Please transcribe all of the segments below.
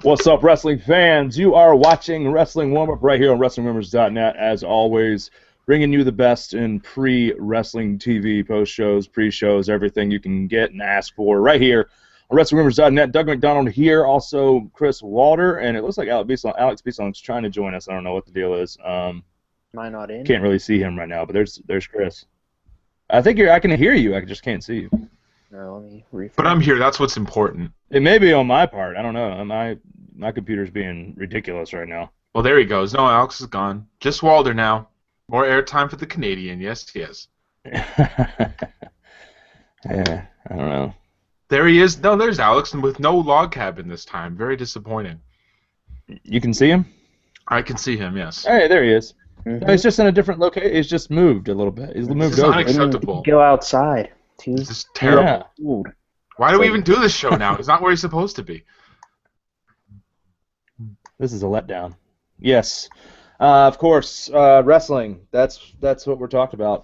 What's up, wrestling fans? You are watching Wrestling Warm-Up right here on WrestlingRumors.net, as always, bringing you the best in pre-wrestling TV, post-shows, pre-shows, everything you can get and ask for right here on WrestlingRumors.net. Doug McDonald here, also Chris Walter, and it looks like Alex Beaslong's trying to join us. I don't know what the deal is. Am I not in? Can't really see him right now, but there's Chris. I can hear you. I just can't see you. No, let me refresh. But I'm here. That's what's important. It may be on my part. I don't know. My computer's being ridiculous right now. Well, there he goes. No, Alex is gone. Just Walter now. More airtime for the Canadian. Yes, yes. Yeah, I don't know. There he is. No, there's Alex, and with no log cabin this time. Very disappointing. You can see him? I can see him, yes. Hey, there he is. Mm-hmm. No, he's just in a different location. He's just moved a little bit. He's moved This is over. unacceptable. Go outside. This is terrible. Yeah. Why do we even do this show now? It's not where he's supposed to be. This is a letdown. Yes. Of course, wrestling. That's what we're talking about.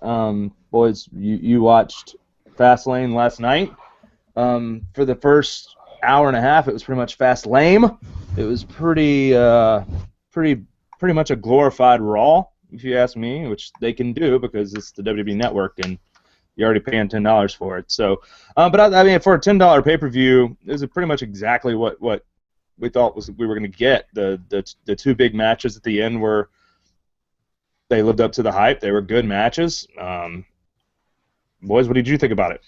Boys, you watched Fastlane last night. For the first hour and a half, it was pretty much fast lame. It was pretty much a glorified Raw, if you ask me, which they can do because it's the WWE Network and you're already paying $10 for it. So, but I mean, for a $10 pay-per-view, this is pretty much exactly what we thought we were going to get. The two big matches at the end they lived up to the hype. They were good matches. Boys, what did you think about it?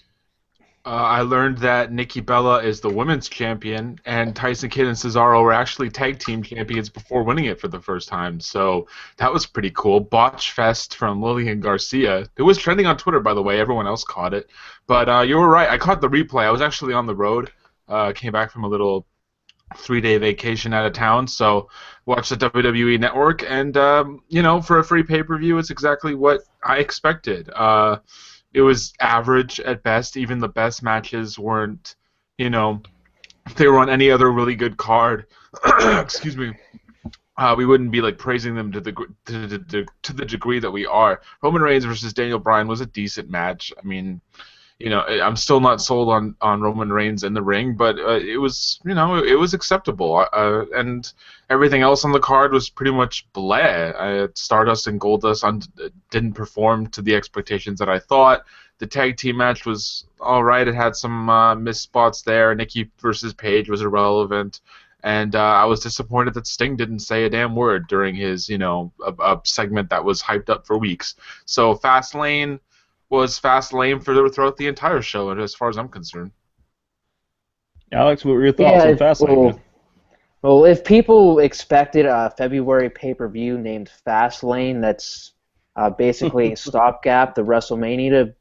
I learned that Nikki Bella is the women's champion, and Tyson Kidd and Cesaro were actually tag team champions before winning it for the first time. So that was pretty cool. Botch Fest from Lillian Garcia. It was trending on Twitter, by the way. Everyone else caught it. But you were right. I caught the replay. I was actually on the road. Came back from a little 3-day vacation out of town, so watched the WWE Network. And, for a free pay-per-view, it's exactly what I expected. It was average at best. Even the best matches weren't, if they were on any other really good card, excuse me, we wouldn't be praising them to the degree that we are. Roman Reigns versus Daniel Bryan was a decent match. I mean, I'm still not sold on Roman Reigns in the ring, but it was, it was acceptable. And everything else on the card was pretty much bleh. Stardust and Goldust didn't perform to the expectations that I thought. The tag team match was all right. It had some missed spots there. Nikki versus Paige was irrelevant. And I was disappointed that Sting didn't say a damn word during his, a segment that was hyped up for weeks. So Fastlane was fast lame throughout the entire show, and as far as I'm concerned. Alex, what were your thoughts on Fastlane? Well, if people expected a February pay-per-view named Fastlane, that's basically a stopgap, the WrestleMania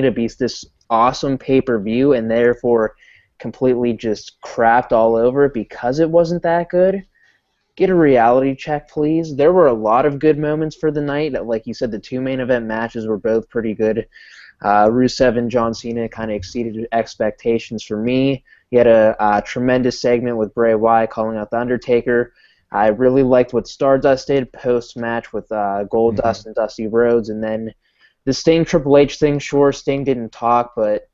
to be this awesome pay-per-view, and therefore completely just crapped all over because it wasn't that good. Get a reality check, please. There were a lot of good moments for the night. Like you said, the two main event matches were both pretty good. Rusev and John Cena kind of exceeded expectations for me. He had a tremendous segment with Bray Wyatt calling out The Undertaker. I really liked what Stardust did post-match with Goldust and Dusty Rhodes. And then the Sting Triple H thing, sure, Sting didn't talk, but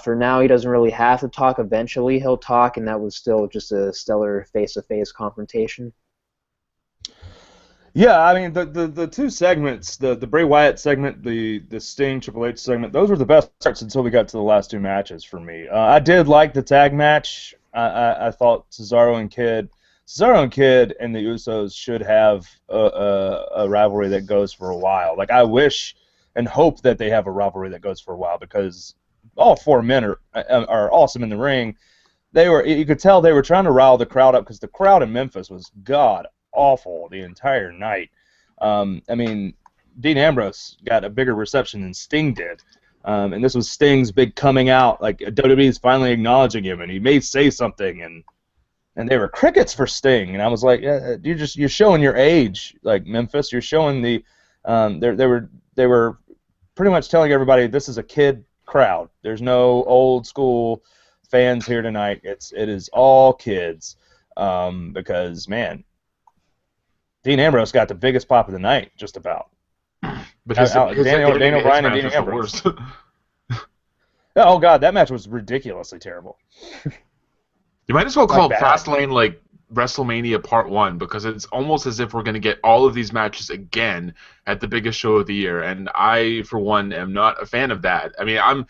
for now, he doesn't really have to talk. Eventually, he'll talk, and that was still just a stellar face-to-face confrontation. Yeah, I mean, the two segments, the Bray Wyatt segment, the Sting Triple H segment, those were the best parts until we got to the last two matches for me. I did like the tag match. I thought Cesaro and Kidd and the Usos should have a rivalry that goes for a while. I wish and hope that they have a rivalry that goes for a while because all four men are awesome in the ring. You could tell they were trying to rile the crowd up because the crowd in Memphis was god awful the entire night. I mean, Dean Ambrose got a bigger reception than Sting did, and this was Sting's big coming out. WWE is finally acknowledging him, and he may say something, and they were crickets for Sting, and I was like, yeah, you're showing your age, Memphis. You're showing the they were pretty much telling everybody this is a kid crowd. There's no old school fans here tonight. It is all kids because, man, Dean Ambrose got the biggest pop of the night, just about. But Daniel Bryan and Dean Ambrose. Oh, God, that match was ridiculously terrible. You might as well like call it bad. Fastlane like WrestleMania Part 1, because it's almost as if we're going to get all of these matches again at the biggest show of the year, and I, for one, am not a fan of that. I mean, I'm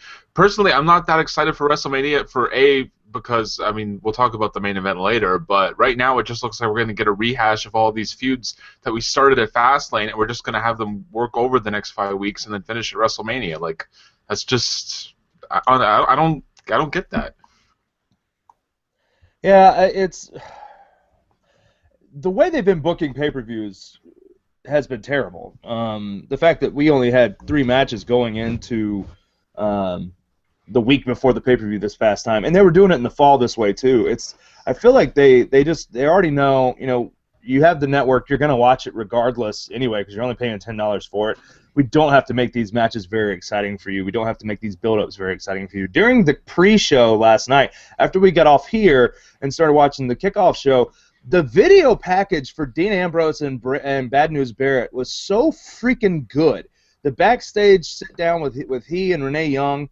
not that excited for WrestleMania because, I mean, we'll talk about the main event later, but right now it just looks like we're going to get a rehash of all these feuds that we started at Fastlane, and we're just going to have them work over the next 5 weeks and then finish at WrestleMania. Like, that's just... I don't get that. Yeah, it's the way they've been booking pay-per-views has been terrible. The fact that we only had 3 matches going into the week before the pay-per-view this past time, and they were doing it in the fall this way too. I feel like they already know, you have the network, you're going to watch it regardless anyway because you're only paying $10 for it. We don't have to make these matches very exciting for you. We don't have to make these build-ups very exciting for you. During the pre-show last night, after we got off here and started watching the kickoff show, the video package for Dean Ambrose and Bad News Barrett was so freaking good. The backstage sit-down with he and Renee Young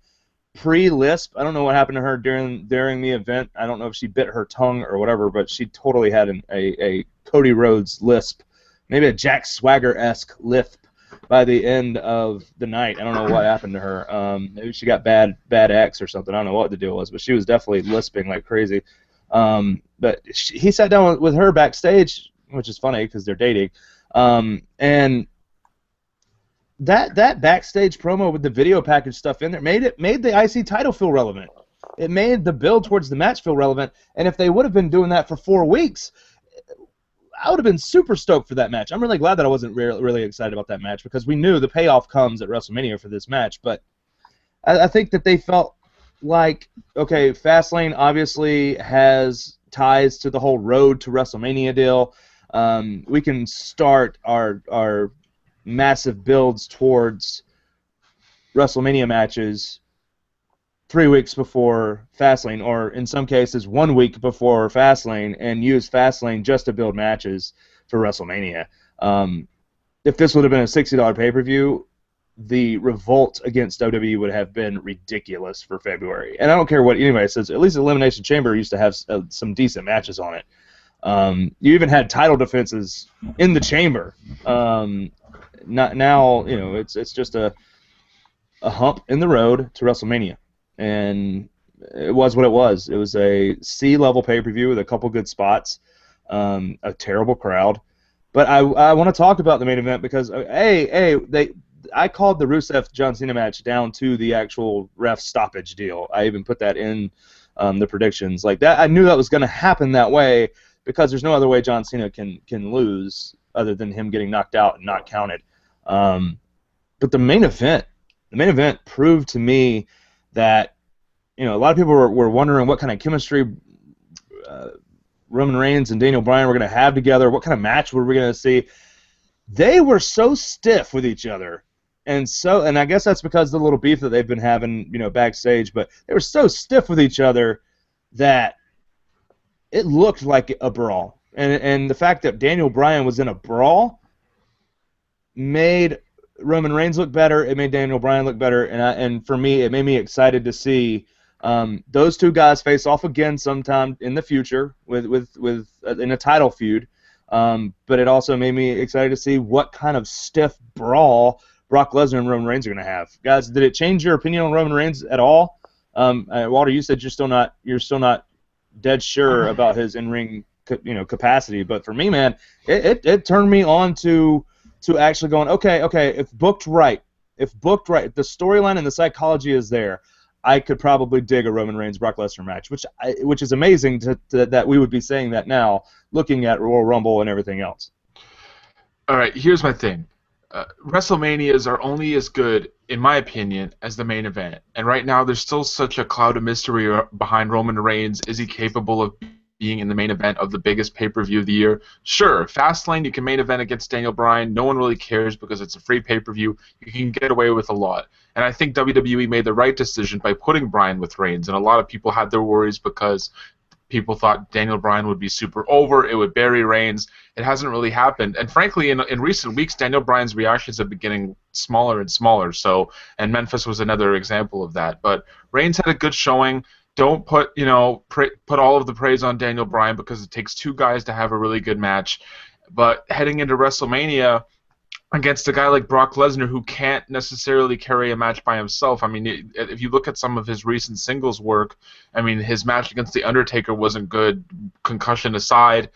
pre-lisp. I don't know what happened to her during the event. I don't know if she bit her tongue or whatever, but she totally had a Cody Rhodes lisp, maybe a Jack Swagger-esque lisp by the end of the night. I don't know what happened to her. Maybe she got bad X or something. I don't know what the deal was, but she was definitely lisping like crazy. But he sat down with her backstage, which is funny because they're dating, and that backstage promo with the video package stuff in there made the IC title feel relevant. It made the build towards the match feel relevant, and if they would have been doing that for 4 weeks, I would have been super stoked for that match. I'm really glad that I wasn't really excited about that match because we knew the payoff comes at WrestleMania for this match, but I think that they felt like, okay, Fastlane obviously has ties to the whole road to WrestleMania deal. We can start our massive builds towards WrestleMania matches 3 weeks before Fastlane, or in some cases 1 week before Fastlane, and use Fastlane just to build matches for WrestleMania. If this would have been a $60 pay-per-view, the revolt against WWE would have been ridiculous for February. And I don't care what anybody says, at least Elimination Chamber used to have some decent matches on it. You even had title defenses in the Chamber. Not now, it's just a hump in the road to WrestleMania. And it was what it was. It was a C-level pay-per-view with a couple good spots, a terrible crowd. But I want to talk about the main event because, I called the Rusev-John Cena match down to the actual ref stoppage deal. I even put that in the predictions. Like that, I knew that was going to happen that way because there's no other way John Cena can lose other than him getting knocked out and not counted. But the main event proved to me that, a lot of people were wondering what kind of chemistry Roman Reigns and Daniel Bryan were going to have together, what kind of match were we going to see. They were so stiff with each other, and I guess that's because of the little beef that they've been having, backstage, but they were so stiff with each other that it looked like a brawl. And the fact that Daniel Bryan was in a brawl made Roman Reigns look better. It made Daniel Bryan look better, and for me, it made me excited to see those two guys face off again sometime in the future with in a title feud. But it also made me excited to see what kind of stiff brawl Brock Lesnar and Roman Reigns are going to have. Guys, did it change your opinion on Roman Reigns at all? Walter, you said you're still not dead sure about his in-ring capacity, but for me, man, it turned me on to actually going, okay, if booked right, the storyline and the psychology is there, I could probably dig a Roman Reigns Brock Lesnar match, which is amazing that we would be saying that now, looking at Royal Rumble and everything else. All right, here's my thing. WrestleManias are only as good, in my opinion, as the main event. And right now, there's still such a cloud of mystery behind Roman Reigns. Is he capable of being in the main event of the biggest pay-per-view of the year? Sure, Fastlane, you can main event against Daniel Bryan. No one really cares because it's a free pay-per-view. You can get away with a lot. And I think WWE made the right decision by putting Bryan with Reigns. And a lot of people had their worries because people thought Daniel Bryan would be super over. It would bury Reigns. It hasn't really happened. And frankly, in recent weeks, Daniel Bryan's reactions have been getting smaller and smaller. And Memphis was another example of that. But Reigns had a good showing. don't put put all of the praise on Daniel Bryan, because it takes two guys to have a really good match. But heading into WrestleMania against a guy like Brock Lesnar, who can't necessarily carry a match by himself. I mean, if you look at some of his recent singles work, I mean, his match against The Undertaker wasn't good, concussion aside.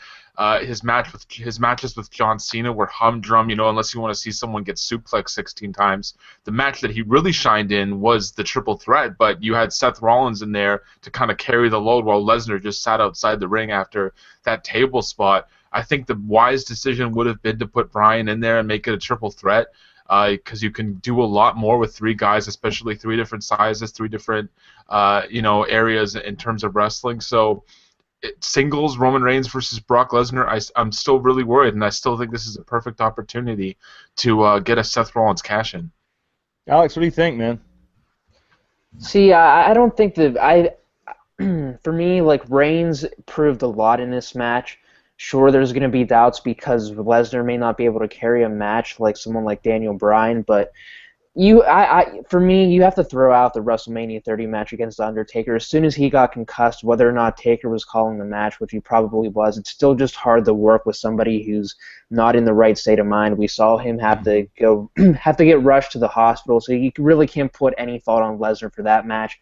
His matches with John Cena were humdrum, unless you want to see someone get suplexed 16 times. The match that he really shined in was the triple threat, but you had Seth Rollins in there to kind of carry the load while Lesnar just sat outside the ring after that table spot. I think the wise decision would have been to put Bryan in there and make it a triple threat, because you can do a lot more with three guys, especially three different sizes, three different areas in terms of wrestling. So singles, Roman Reigns versus Brock Lesnar, I'm still really worried, and I still think this is a perfect opportunity to get a Seth Rollins cash in. Alex, what do you think, man? See, I don't think that for me, like, Reigns proved a lot in this match. Sure, there's going to be doubts because Lesnar may not be able to carry a match like someone like Daniel Bryan, but for me, you have to throw out the WrestleMania 30 match against The Undertaker. As soon as he got concussed, whether or not Taker was calling the match, which he probably was, it's still just hard to work with somebody who's not in the right state of mind. We saw him have to get rushed to the hospital, so you really can't put any fault on Lesnar for that match.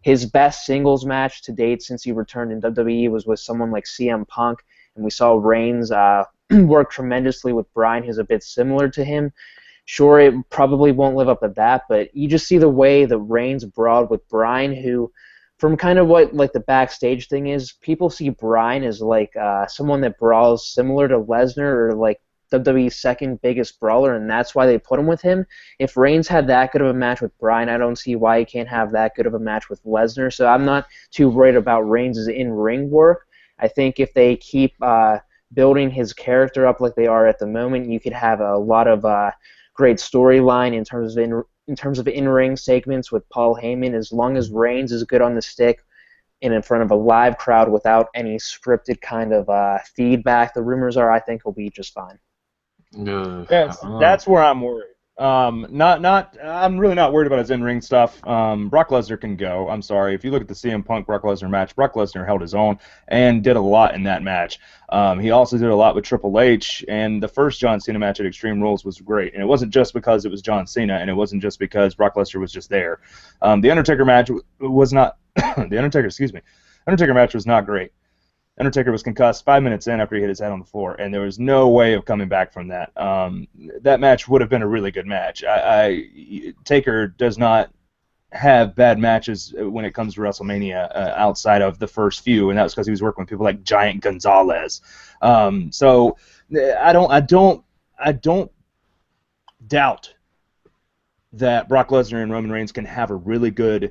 His best singles match to date since he returned in WWE was with someone like CM Punk, and we saw Reigns work tremendously with Bryan, who's a bit similar to him. Sure, it probably won't live up to that, but you just see the way that Reigns brawled with Bryan, who, from kind of what like the backstage thing is, people see Bryan as like someone that brawls similar to Lesnar, or like WWE's second biggest brawler, and that's why they put him with him. If Reigns had that good of a match with Bryan, I don't see why he can't have that good of a match with Lesnar. So I'm not too worried about Reigns' in-ring work. I think if they keep building his character up like they are at the moment, you could have a lot of great storyline in terms of in-ring segments with Paul Heyman, as long as Reigns is good on the stick and in front of a live crowd without any scripted kind of feedback. The rumors are, I think he'll be just fine. That's where I'm worried. I'm really not worried about his in-ring stuff. Brock Lesnar can go. I'm sorry. If you look at the CM Punk Brock Lesnar match, Brock Lesnar held his own and did a lot in that match. He also did a lot with Triple H, and the first John Cena match at Extreme Rules was great. And it wasn't just because it was John Cena, and it wasn't just because Brock Lesnar was just there. The Undertaker match was not Undertaker match was not great. Undertaker was concussed 5 minutes in after he hit his head on the floor, and there was no way of coming back from that. That match would have been a really good match. Taker does not have bad matches when it comes to WrestleMania outside of the first few, and that was because he was working with people like Giant Gonzalez. So I don't doubt that Brock Lesnar and Roman Reigns can have a really good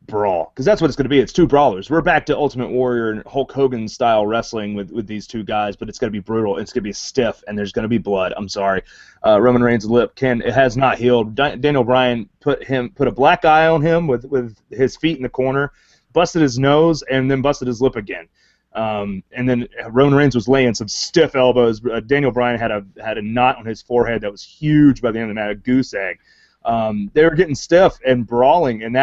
brawl, because that's what it's going to be. It's two brawlers. We're back to Ultimate Warrior and Hulk Hogan style wrestling with these two guys, but it's going to be brutal. It's going to be stiff, and there's going to be blood. I'm sorry. Roman Reigns' lip has not healed. Daniel Bryan put a black eye on him with his feet in the corner, busted his nose, and then busted his lip again. And then Roman Reigns was laying some stiff elbows. Daniel Bryan had a knot on his forehead that was huge by the end of the match, a goose egg. They were getting stiff and brawling, and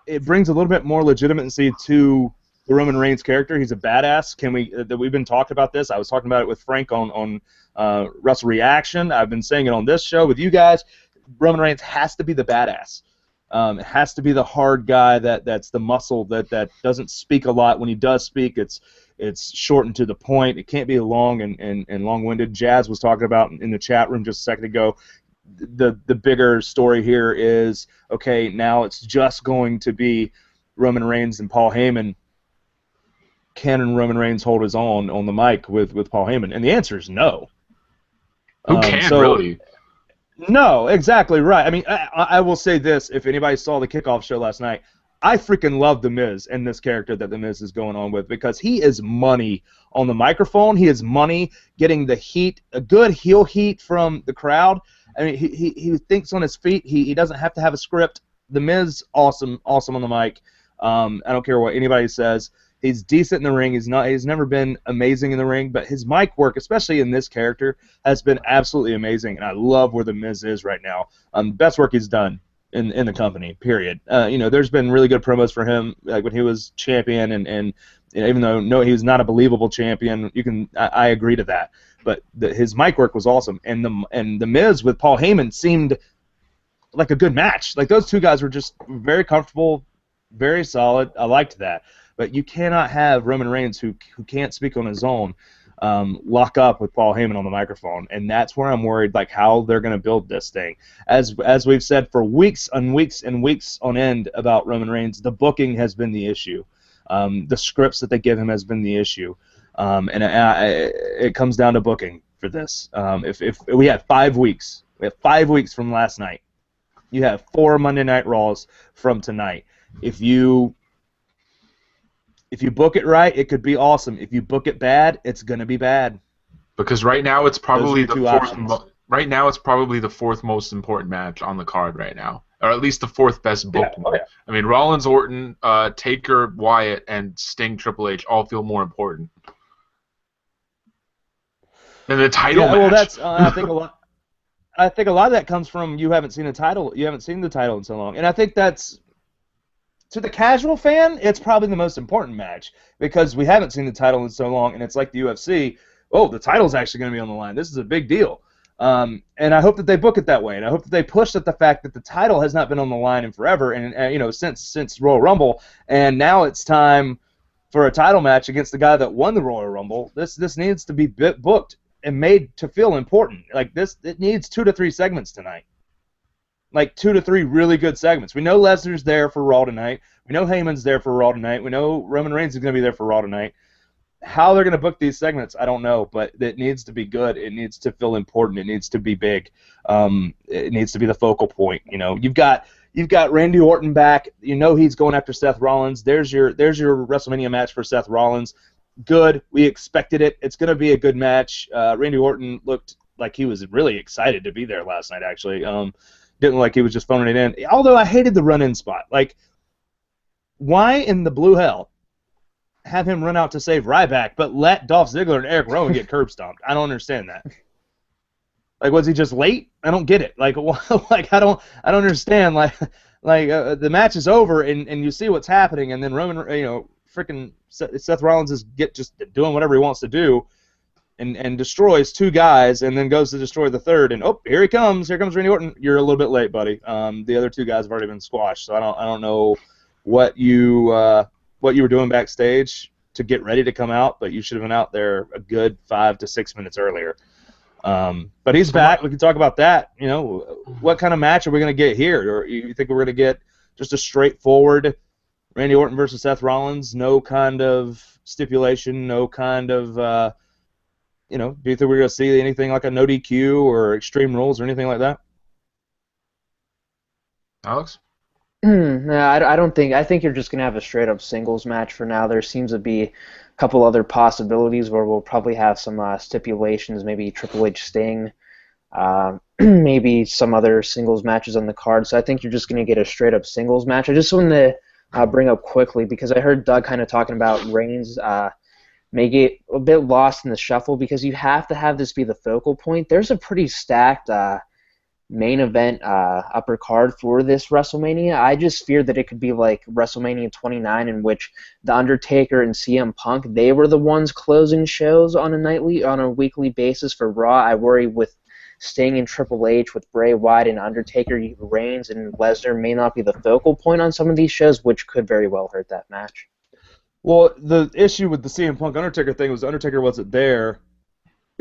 it brings a little bit more legitimacy to the Roman Reigns character. He's a badass. We've been talking about this. I was talking about it with Frank on Wrestle Reaction. I've been saying it on this show with you guys. Roman Reigns has to be the badass. It has to be the hard guy that's the muscle that doesn't speak a lot. When he does speak, it's short and to the point. It can't be long and long-winded. Jazz was talking about in the chat room just a second ago. The bigger story here is, okay, now it's just going to be Roman Reigns and Paul Heyman. Can Roman Reigns hold his own on the mic with Paul Heyman? And the answer is no. Who can, really? No, exactly right. I mean, I will say this. If anybody saw the kickoff show last night, I freaking love The Miz and this character that The Miz is going on with, because he is money on the microphone. He is money getting the heat, a good heel heat from the crowd. I mean, he thinks on his feet. He doesn't have to have a script. The Miz, awesome on the mic. I don't care what anybody says. He's decent in the ring. He's never been amazing in the ring, but his mic work, especially in this character, has been absolutely amazing. And I love where The Miz is right now. Best work he's done in the company. Period. There's been really good promos for him, like when he was champion, and even though he was not a believable champion, I agree to that. But his mic work was awesome, and the Miz with Paul Heyman seemed like a good match. Like those two guys were just very comfortable, very solid. I liked that. But you cannot have Roman Reigns, who can't speak on his own, lock up with Paul Heyman on the microphone, and that's where I'm worried, like how they're going to build this thing. As we've said for weeks and weeks and weeks on end about Roman Reigns, the booking has been the issue. The scripts that they give him has been the issue, and it comes down to booking for this. If we have 5 weeks, from last night. You have 4 Monday Night Raws from tonight. If you book it right, it could be awesome. If you book it bad, it's gonna be bad. Because right now it's probably the fourth. Right now it's probably the 4th most important match on the card right now, or at least the 4th best booked. Yeah. I mean, Rollins, Orton, Taker, Wyatt, and Sting, Triple H all feel more important than the title match. Well, that's I think a lot. I think a lot of that comes from you haven't seen a title. You haven't seen the title in so long, and I think that's, to the casual fan, it's probably the most important match because we haven't seen the title in so long, and it's like the UFC. Oh, the title's actually going to be on the line. This is a big deal, and I hope that they book it that way, and I hope that they push at the fact that the title has not been on the line in forever, and since Royal Rumble, and now it's time for a title match against the guy that won the Royal Rumble. This needs to be booked and made to feel important. Like this, it needs 2 to 3 segments tonight. Like 2 to 3 really good segments. We know Lesnar's there for Raw tonight. We know Heyman's there for Raw tonight. We know Roman Reigns is going to be there for Raw tonight. How they're going to book these segments, I don't know, but it needs to be good. It needs to feel important. It needs to be big. It needs to be the focal point. You've got Randy Orton back. He's going after Seth Rollins. There's your WrestleMania match for Seth Rollins. Good. We expected it. It's going to be a good match. Randy Orton looked like he was really excited to be there last night, actually. Didn't look like he was just phoning it in. Although I hated the run-in spot. Like, why in the blue hell have him run out to save Ryback, but let Dolph Ziggler and Eric Rowan get curb stomped? I don't understand that. Like, was he just late? I don't get it. Like, I don't understand. Like the match is over and you see what's happening, and then Roman, freaking Seth Rollins is just doing whatever he wants to do, and destroys 2 guys, and then goes to destroy the 3rd, and here comes Randy Orton. You're a little bit late, buddy. The other 2 guys have already been squashed, so I don't know what you were doing backstage to get ready to come out, but you should have been out there a good 5 to 6 minutes earlier. But he's back. We can talk about that. What kind of match are we going to get here? Or you think we're going to get just a straightforward Randy Orton versus Seth Rollins, no kind of stipulation, no kind of, do you think we're going to see anything like a no DQ or Extreme Rules or anything like that? Alex? No, I don't think. I think you're just going to have a straight-up singles match for now. There seems to be a couple other possibilities where we'll probably have some stipulations, maybe Triple H Sting, maybe some other singles matches on the card. So I think you're just going to get a straight-up singles match. I just wanted to bring up quickly, because I heard Doug kind of talking about Reigns may get a bit lost in the shuffle because you have to have this be the focal point. There's a pretty stacked main event upper card for this WrestleMania. I just fear that it could be like WrestleMania 29, in which The Undertaker and CM Punk, they were the ones closing shows on a weekly basis for Raw. I worry with Sting and Triple H, with Bray Wyatt and Undertaker, Reigns and Lesnar may not be the focal point on some of these shows, which could very well hurt that match. Well, the issue with the CM Punk Undertaker thing was Undertaker wasn't there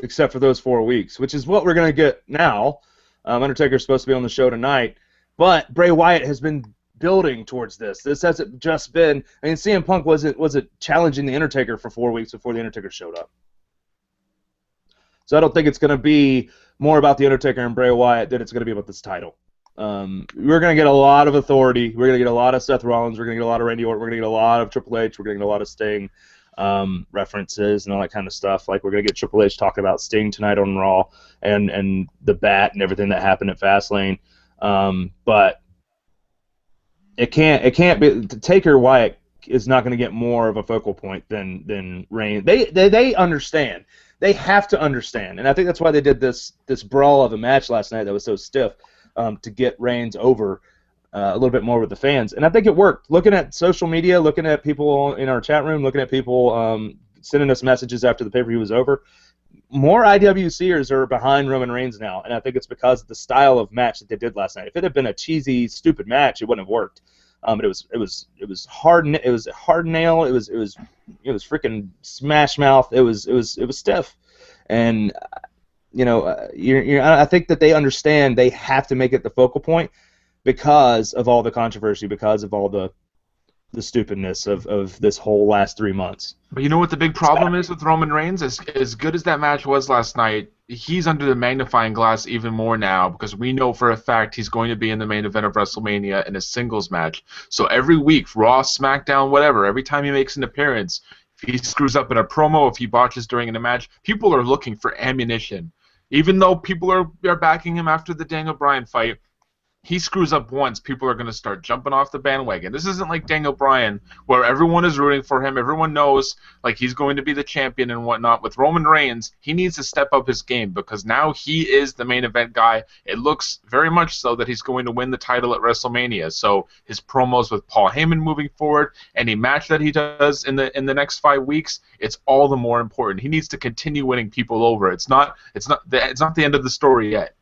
except for those 4 weeks, which is what we're going to get now. Undertaker's supposed to be on the show tonight, but Bray Wyatt has been building towards this. This hasn't just been. I mean, CM Punk wasn't challenging the Undertaker for 4 weeks before the Undertaker showed up. So I don't think it's going to be more about the Undertaker and Bray Wyatt than it's going to be about this title. We're going to get a lot of authority. We're going to get a lot of Seth Rollins. We're going to get a lot of Randy Orton. We're going to get a lot of Triple H. We're going to get a lot of Sting references and all that kind of stuff. Like, we're going to get Triple H talking about Sting tonight on Raw and the bat and everything that happened at Fastlane. But it can't be. Taker Wyatt is not going to get more of a focal point than Reigns. They understand. They have to understand, and I think that's why they did this brawl of a match last night that was so stiff, to get Reigns over. a little bit more with the fans, and I think it worked. Looking at social media, looking at people in our chat room, looking at people sending us messages after the pay-per-view was over, more IWCers are behind Roman Reigns now, and I think it's because of the style of match that they did last night. If it had been a cheesy, stupid match, it wouldn't have worked. But it was hard. It was a hard nail. It was freaking smash mouth. It was stiff, and I think that they understand they have to make it the focal point because of all the controversy, because of all the stupidness of this whole last 3 months. But you know what the big problem is with Roman Reigns? As good as that match was last night, he's under the magnifying glass even more now because we know for a fact he's going to be in the main event of WrestleMania in a singles match. So every week, Raw, SmackDown, whatever, every time he makes an appearance, if he screws up in a promo, if he botches during a match, people are looking for ammunition. Even though people are backing him after the Daniel Bryan fight, he screws up once, people are going to start jumping off the bandwagon. This isn't like Daniel Bryan, where everyone is rooting for him. Everyone knows like he's going to be the champion and whatnot. With Roman Reigns, he needs to step up his game because now he is the main event guy. It looks very much so that he's going to win the title at WrestleMania. So his promos with Paul Heyman moving forward, any match that he does in the next 5 weeks, it's all the more important. He needs to continue winning people over. It's not the end of the story yet.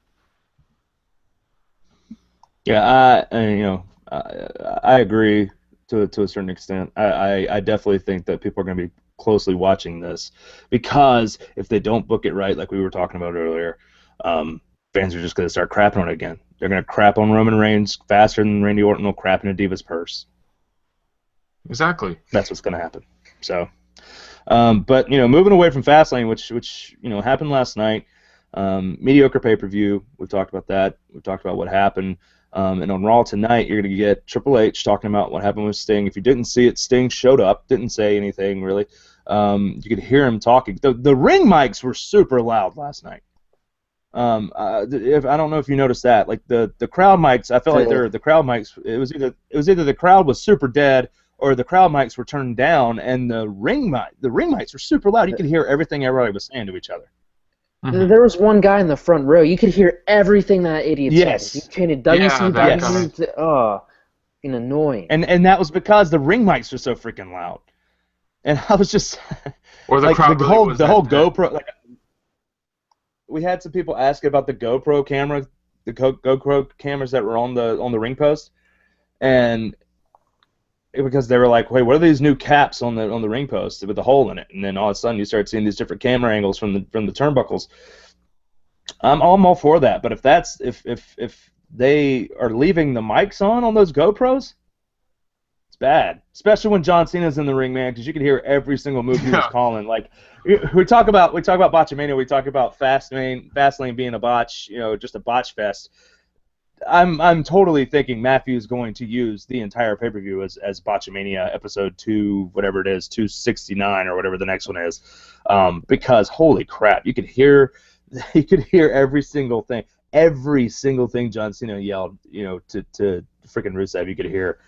Yeah, I agree to a certain extent. I definitely think that people are going to be closely watching this because if they don't book it right, like we were talking about earlier, fans are just going to start crapping on it again. They're going to crap on Roman Reigns faster than Randy Orton will crap in a diva's purse. Exactly. That's what's going to happen. So, but moving away from Fastlane, which happened last night, mediocre pay-per-view. We've talked about that. We've talked about what happened. And on Raw tonight, you're going to get Triple H talking about what happened with Sting. If you didn't see it, Sting showed up, didn't say anything really. You could hear him talking. The ring mics were super loud last night. I don't know if you noticed that. Like the crowd mics, I felt like the crowd mics. It was either the crowd was super dead or the crowd mics were turned down, and the ring mics were super loud. You could hear everything everybody was saying to each other. Mm-hmm. There was one guy in the front row. You could hear everything that idiot said. You chanted WCW. Oh, annoying. And that was because the ring mics were so freaking loud. And I was just or the like crowd the whole GoPro. Like, we had some people ask about the GoPro camera, the GoPro cameras that were on the ring post, and because they were like, "Wait, what are these new caps on the ring post with the hole in it?" And then all of a sudden, you start seeing these different camera angles from the turnbuckles. I'm all for that, but if they are leaving the mics on those GoPros, it's bad. Especially when John Cena's in the ring, man, because you can hear every single move he was calling. Like we talk about botchamania, we talk about Fastlane being a botch, just a botch fest. I'm totally thinking Matthew's going to use the entire pay-per-view as Botchamania episode 2, whatever it is, 269 or whatever the next one is, because holy crap, you could hear every single thing John Cena yelled, to freaking Rusev. You could hear,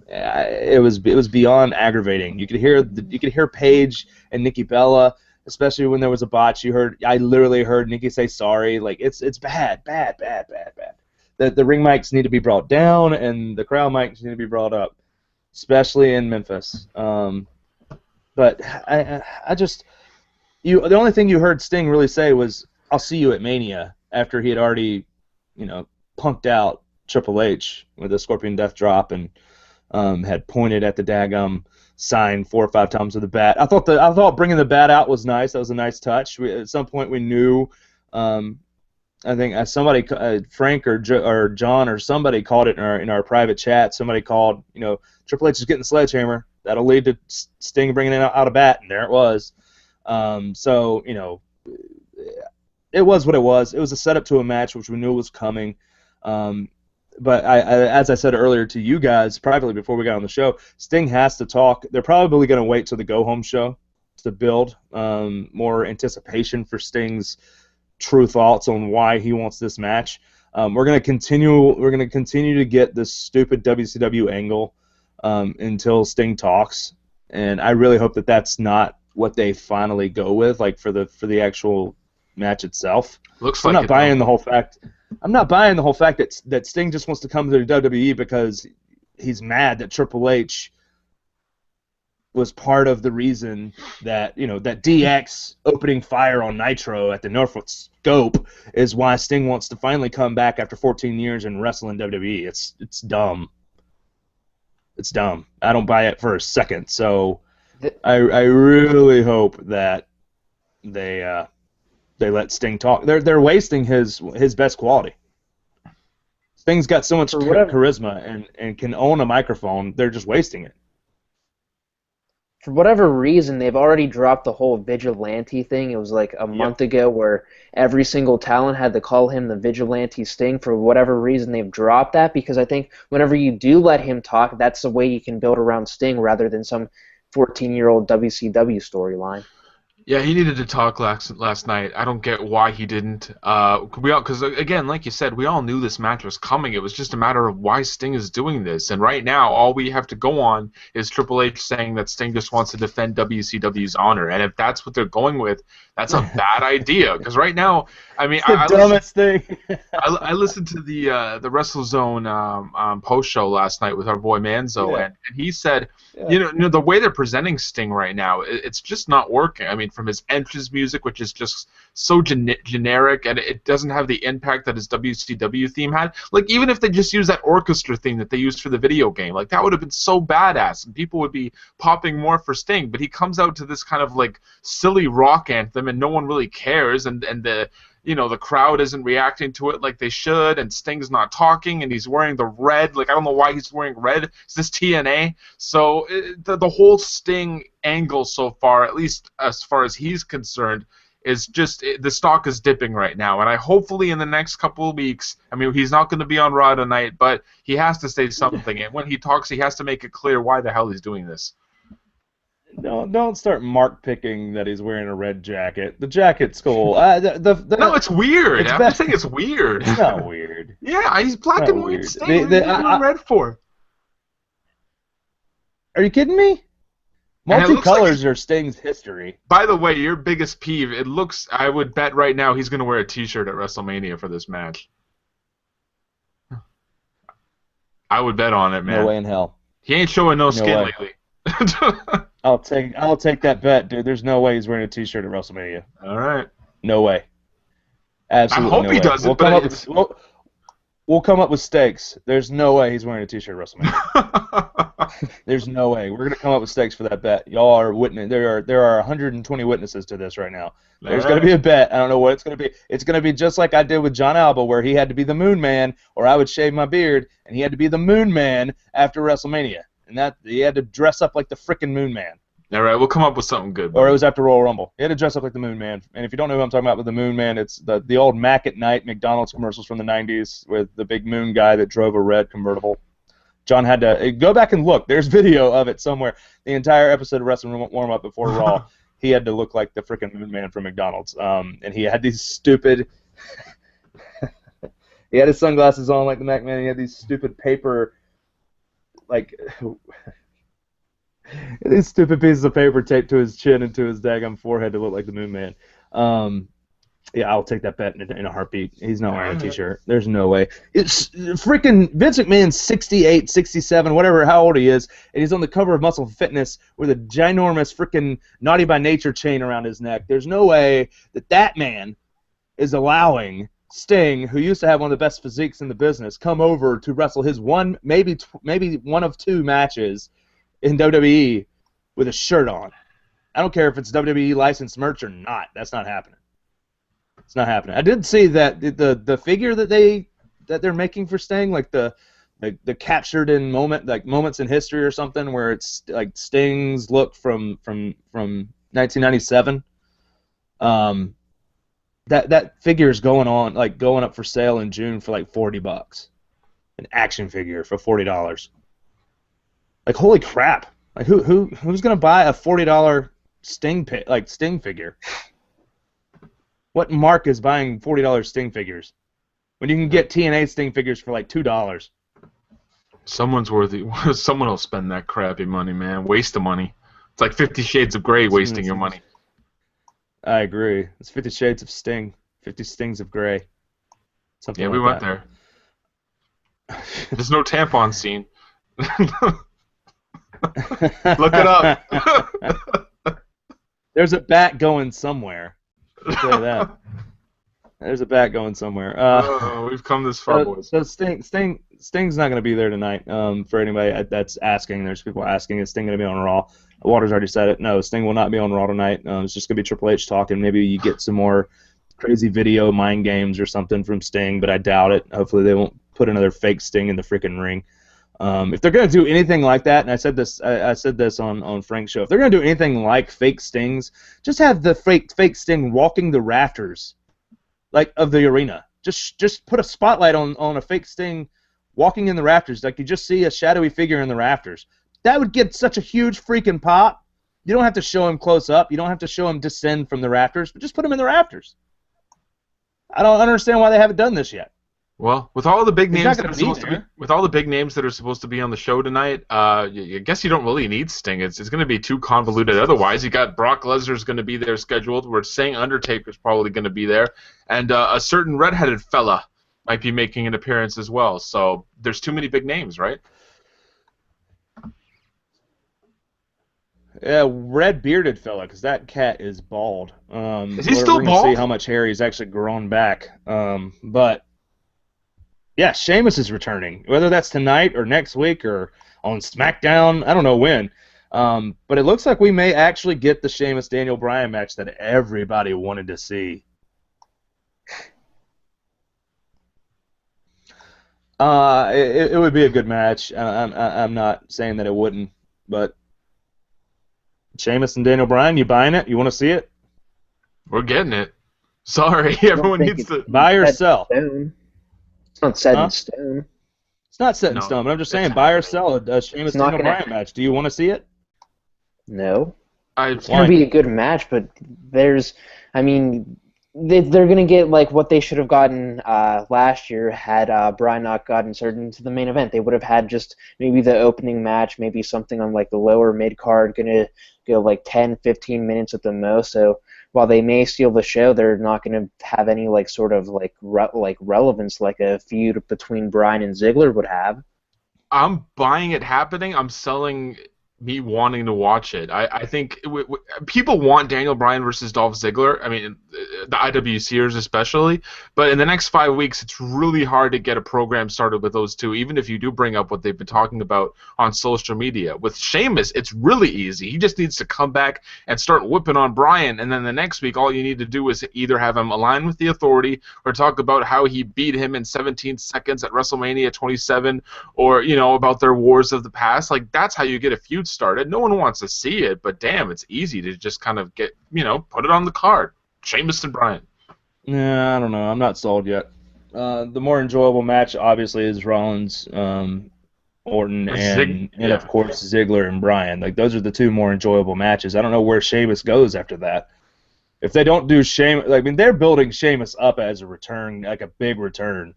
it was beyond aggravating. You could hear Paige and Nikki Bella. Especially when there was a botch, I literally heard Nikki say sorry. Like it's bad. The ring mics need to be brought down, and the crowd mics need to be brought up, especially in Memphis. But I just the only thing you heard Sting really say was, "I'll see you at Mania," after he had already, punked out Triple H with a Scorpion Death Drop and had pointed at the daggum sign 4 or 5 times with the bat. I thought bringing the bat out was nice. That was a nice touch. At some point we knew. I think somebody, Frank or John or somebody called it in our private chat. Somebody called, Triple H is getting the sledgehammer. That'll lead to Sting bringing it out a bat, and there it was. So it was what it was. It was a setup to a match, which we knew was coming. But as I said earlier to you guys privately before we got on the show, Sting has to talk. They're probably going to wait till the go-home show to build more anticipation for Sting's true thoughts on why he wants this match. We're going to continue to get this stupid WCW angle until Sting talks, and I really hope that that's not what they finally go with, like for the actual match itself. Looks I'm like not buying the whole fact. I'm not buying the whole fact that Sting just wants to come to the WWE because he's mad that Triple H was part of the reason that that DX opening fire on Nitro at the Norfolk Scope is why Sting wants to finally come back after 14 years and wrestle in WWE. It's dumb. It's dumb. I don't buy it for a second. So I really hope that they let Sting talk. They're wasting his best quality. Sting's got so much charisma and can own a microphone. They're just wasting it. For whatever reason, they've already dropped the whole vigilante thing. It was like a month ago where every single talent had to call him the vigilante Sting. For whatever reason, they've dropped that because I think whenever you do let him talk, that's the way you can build around Sting rather than some 14-year-old WCW storyline. Yeah, he needed to talk last night. I don't get why he didn't. Because again, like you said, we all knew this match was coming. It was just a matter of why Sting is doing this. And right now, all we have to go on is Triple H saying that Sting just wants to defend WCW's honor. And if that's what they're going with, that's a bad idea. Because right now, I mean, it's the dumbest thing. I listened to the WrestleZone post show last night with our boy Manzo, and he said, you know, the way they're presenting Sting right now, it's just not working. I mean, from his entrance music, which is just so generic, and it doesn't have the impact that his WCW theme had. Like, even if they just used that orchestra theme that they used for the video game, like, that would have been so badass, and people would be popping more for Sting. But he comes out to this kind of, like, silly rock anthem, and no one really cares, and the crowd isn't reacting to it like they should, and Sting's not talking, and he's wearing the red. Like, I don't know why he's wearing red. Is this TNA? So the whole Sting angle so far, at least as far as he's concerned, is just the stock is dipping right now. And I hopefully in the next couple of weeks, I mean, he's not going to be on Raw tonight, but he has to say something. And when he talks, he has to make it clear why the hell he's doing this. Don't start mark picking that he's wearing a red jacket. The jacket's cool. No, it's weird. I'm just saying it's weird. It's not weird. Yeah, he's black and white. Sting. What are you red for? Are you kidding me? Multicolors are Sting's history. By the way, your biggest peeve, it looks, I would bet right now he's going to wear a t-shirt at WrestleMania for this match. I would bet on it, man. No way in hell. He ain't showing no skin lately. I'll take that bet, dude. There's no way he's wearing a t-shirt at WrestleMania. All right. No way. Absolutely I hope no he way. doesn't, We'll come up with stakes. There's no way he's wearing a t-shirt at WrestleMania. There's no way. We're gonna come up with stakes for that bet. Y'all are witness. There are 120 witnesses to this right now. There's gonna be a bet. I don't know what it's gonna be. It's gonna be just like I did with John Alba, where he had to be the Moon Man, or I would shave my beard, and he had to be the Moon Man after WrestleMania, and that he had to dress up like the frickin' Moon Man. All right, we'll come up with something good. Or it was after Royal Rumble. He had to dress up like the Moon Man. And if you don't know who I'm talking about with the Moon Man, it's the old Mac at Night McDonald's commercials from the 90s with the big moon guy that drove a red convertible. John had to go back and look. There's video of it somewhere. The entire episode of Wrestling Warm-Up before Raw, he had to look like the freaking Moon Man from McDonald's. And he had these stupid... he had his sunglasses on like the Mac Man. He had these stupid paper... these stupid pieces of paper taped to his chin and to his daggum forehead to look like the Moon Man. Yeah, I'll take that bet in a heartbeat. He's not wearing a t-shirt. There's no way. It's freaking Vince McMahon's 68, 67, whatever, how old he is, and he's on the cover of Muscle Fitness with a ginormous freaking Naughty by Nature chain around his neck. There's no way that man is allowing Sting, who used to have one of the best physiques in the business, come over to wrestle his maybe one of two matches in WWE with a shirt on. I don't care if it's WWE licensed merch or not. That's not happening. It's not happening. I did see that the figure that they're making for Sting, like the captured in moments in history or something, where it's like Sting's look from 1997. That figure is going up for sale in June for like $40. An action figure for $40. Like, holy crap! Like, who's gonna buy a $40 Sting figure? What mark is buying $40 Sting figures when you can get TNA Sting figures for like $2? Someone will spend that crappy money, man. Waste of money. It's like 50 Shades of Grey wasting your money. I agree. It's 50 Shades of Sting. 50 Stings of Grey. something Yeah, like we went that. there. There's no tampon scene. Look it up. There's a bat going somewhere. I'll tell you that. There's a bat going somewhere. Oh, we've come this far, boys. So Sting's not going to be there tonight. For anybody that's asking, there's people asking, is Sting going to be on Raw? Waters already said it. No, Sting will not be on Raw tonight. It's just going to be Triple H talking. Maybe you get some more crazy video mind games or something from Sting, but I doubt it. Hopefully they won't put another fake Sting in the freaking ring. If they're going to do anything like that, and I said this on Frank's show, if they're going to do anything like fake Stings, just have the fake Sting walking the rafters, like, of the arena. Just put a spotlight on a fake Sting walking in the rafters, like you just see a shadowy figure in the rafters. That would get such a huge freaking pop. You don't have to show him close up. You don't have to show him descend from the rafters, but just put him in the rafters. I don't understand why they haven't done this yet. Well, with all the big He's names not that are gonna be supposed to be, there. with all the big names that are supposed to be on the show tonight, I guess you don't really need Sting. It's going to be too convoluted otherwise. You got Brock Lesnar's going to be there scheduled. We're saying Undertaker's probably going to be there, and a certain redheaded fella might be making an appearance as well. So there's too many big names, right? Yeah, red bearded fella, because that cat is bald. Is he still we're gonna bald? see how much hair he's actually grown back. But yeah, Sheamus is returning. Whether that's tonight or next week or on SmackDown, I don't know when. But it looks like we may actually get the Sheamus Daniel Bryan match that everybody wanted to see. It would be a good match. I'm not saying that it wouldn't, but Sheamus and Daniel Bryan, you buying it? You want to see it? We're getting it. Sorry, everyone think needs it's to. Buy or set in sell? stone. It's not set Huh? in stone. It's not set in No, stone, but I'm just it's saying, buy or happening. sell a Sheamus It's not Daniel gonna Bryan match. Do you want to see it? No. It's Why? going to be a good match, but they're going to get like what they should have gotten last year had Bryan not gotten inserted into the main event. They would have had just maybe the opening match, maybe something on like the lower mid card, going to go like 10, 15 minutes at the most. So while they may steal the show, they're not going to have any like sort of like relevance like a feud between Bryan and Ziggler would have. I'm buying it happening. I'm selling me wanting to watch it. I think people want Daniel Bryan versus Dolph Ziggler. I mean, the IWCers especially. But in the next 5 weeks, it's really hard to get a program started with those two, even if you do bring up what they've been talking about on social media. With Sheamus, it's really easy. He just needs to come back and start whipping on Bryan, and then the next week, all you need to do is either have him align with the Authority or talk about how he beat him in 17 seconds at WrestleMania 27, or, about their wars of the past. Like, that's how you get a feud started. No one wants to see it, but damn, it's easy to just kind of get, put it on the card. Sheamus and Bryan. Yeah, I don't know. I'm not sold yet. The more enjoyable match, obviously, is Rollins, Orton, and of course Ziggler and Bryan. Like, those are the two more enjoyable matches. I don't know where Sheamus goes after that. If they don't do Sheamus, they're building Sheamus up as a return, like a big return.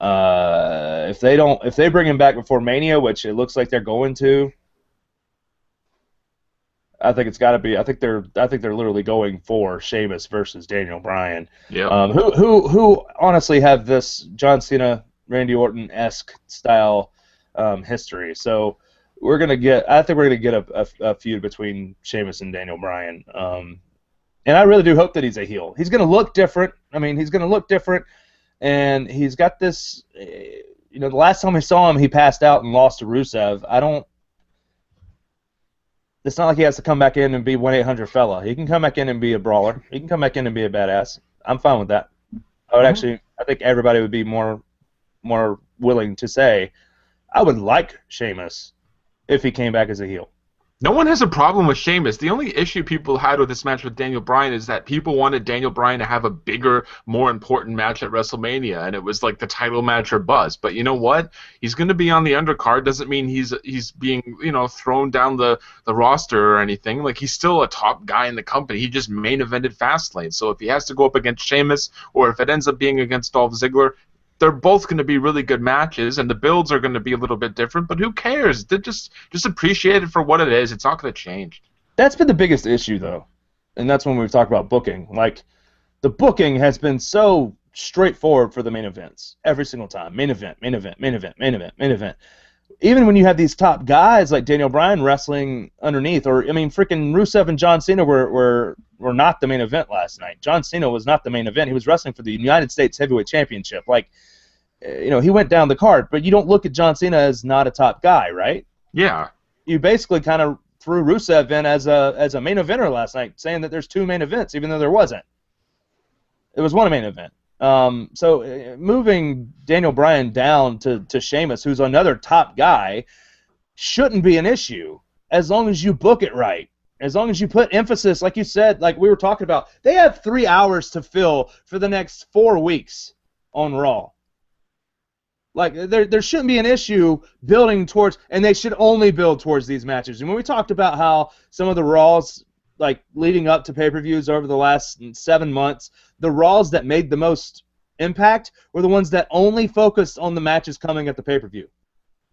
If they bring him back before Mania, which it looks like they're going to, I think it's got to be. I think they're literally going for Sheamus versus Daniel Bryan. Yeah. Who honestly have this John Cena, Randy Orton-esque style history. So we're gonna get. I think we're gonna get a feud between Sheamus and Daniel Bryan. And I really do hope that he's a heel. He's gonna look different. I mean, he's gonna look different, and he's got this. The last time we saw him, he passed out and lost to Rusev. It's not like he has to come back in and be 1-800 fella. He can come back in and be a brawler. He can come back in and be a badass. I'm fine with that. I think everybody would be more willing to say, I would like Sheamus if he came back as a heel. No one has a problem with Sheamus. The only issue people had with this match with Daniel Bryan is that people wanted Daniel Bryan to have a bigger, more important match at WrestleMania, and it was like the title match or buzz. But you know what? He's going to be on the undercard. Doesn't mean he's being thrown down the roster or anything. Like, he's still a top guy in the company. He just main evented Fastlane. So if he has to go up against Sheamus, or if it ends up being against Dolph Ziggler, they're both going to be really good matches, and the builds are going to be a little bit different, but who cares? They're just appreciate it for what it is. It's not going to change. That's been the biggest issue, though, and that's when we've talked about booking. Like, the booking has been so straightforward for the main events every single time. Main event, main event, main event, main event, main event. Even when you have these top guys like Daniel Bryan wrestling underneath, or I mean, freaking Rusev and John Cena were not the main event last night. John Cena was not the main event. He was wrestling for the United States Heavyweight Championship. Like, he went down the card, but you don't look at John Cena as not a top guy, right? Yeah. You basically kind of threw Rusev in as a main eventer last night, saying that there's 2 main events, even though there wasn't. It was one main event. So moving Daniel Bryan down to Sheamus, who's another top guy, shouldn't be an issue as long as you book it right. As long as you put emphasis, like you said, like we were talking about, they have 3 hours to fill for the next 4 weeks on Raw. Like, there shouldn't be an issue building towards, and they should only build towards these matches. And when we talked about how some of the Raws, like, leading up to pay-per-views over the last 7 months, the Raws that made the most impact were the ones that only focused on the matches coming at the pay-per-view.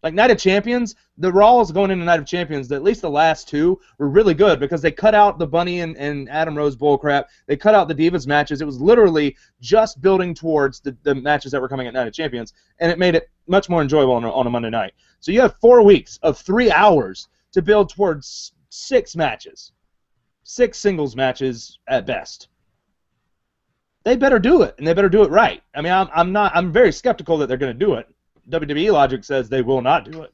Like Night of Champions, the Raws going into Night of Champions, at least the last 2, were really good because they cut out the Bunny and Adam Rose bullcrap. They cut out the Divas matches. It was literally just building towards the matches that were coming at Night of Champions, and it made it much more enjoyable on a Monday night. So you have 4 weeks of 3 hours to build towards 6 matches. 6 singles matches at best. They better do it, and they better do it right. I mean, I'm very skeptical that they're going to do it. WWE logic says they will not do it.